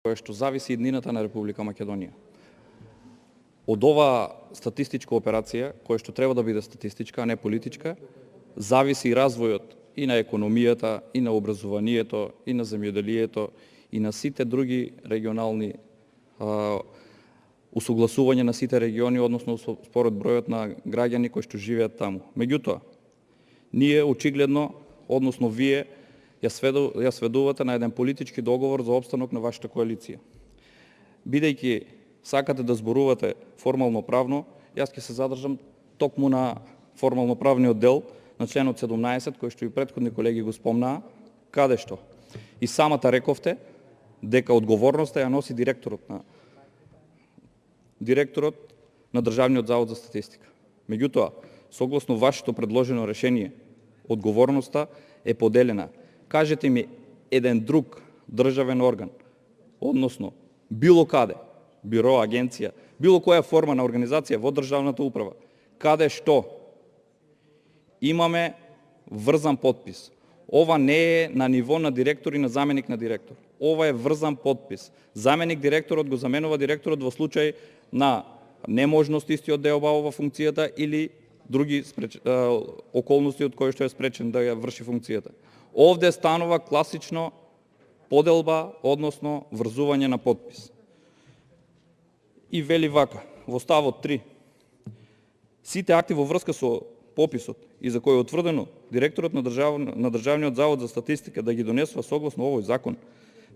кое што зависи иднината на Република Македонија. Од оваа статистичка операција, која што треба да биде статистичка, а не политичка, зависи и развојот и на економијата, и на образованието, и на земјоделието, и на сите други регионални усогласување на сите региони, односно според бројот на граѓани кои што живеат таму. Меѓутоа, ние очигледно, односно вие, ја сведувате на еден политички договор за опстанок на вашата коалиција. Бидејќи сакате да зборувате формално правно, јас ќе се задржам токму на формално правниот дел на членот 17, кој што и претходни колеги го спомнаа, каде што и самата рековте дека одговорноста ја носи директорот на Државниот завод за статистика. Меѓутоа, согласно вашето предложено решение, одговорноста е поделена. Кажете ми еден друг државен орган, односно било каде, биро, агенција, било која форма на организација во државната управа, каде што имаме врзан подпис. Ова не е на ниво на директор и на заменик на директор. Ова е врзан подпис. Заменик директорот го заменува директорот во случај на неможност истиот да ја обавува функцијата или други околности од кои што е спречен да ја врши функцијата. Овде станува класично поделба, односно врзување на подпис. И вели вака, во ставот 3, сите акти во врска со пописот и за кој е утврдено директорот на Државниот завод за статистика да ги донесува согласно овој закон,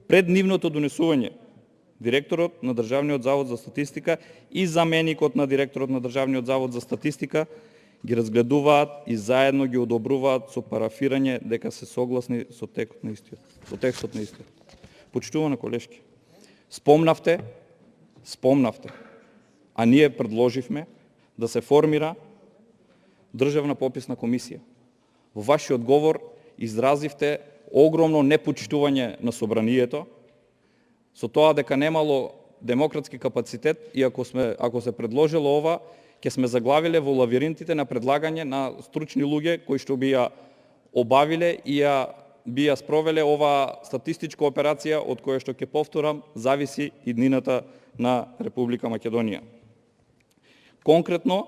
пред нивното донесување директорот на Државниот завод за статистика и заменикот на директорот на Државниот завод за статистика ги разгледуваат и заедно ги одобруваат со парафирање дека се согласни со текстот на истиот. Почитувана колешки, спомнавте, а ние предложивме да се формира државна пописна комисија. Во вашиот говор изразивте огромно непочитување на собранието, со тоа дека немало демократски капацитет и ако се предложило ова, ќе сме заглавиле во лавиринтите на предлагање на стручни луѓе кои што би ја обавиле и би ја спровеле оваа статистичка операција од која што, ќе повторам, зависи иднината на Република Македонија. Конкретно,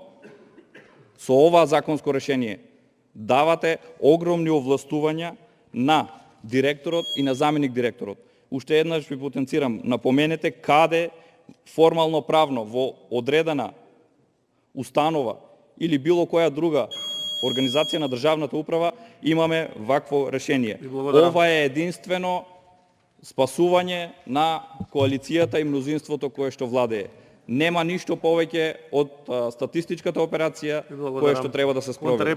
со ова законско решение давате огромни овластувања на директорот и на заменик директорот. Уште еднаш ви потенцирам, напоменете каде формално правно во одредена установа или било која друга организација на државната управа имаме вакво решение. Ова е единствено спасување на коалицијата и мнозинството кое што владее. Нема ништо повеќе од статистичката операција која што треба да се спроведе.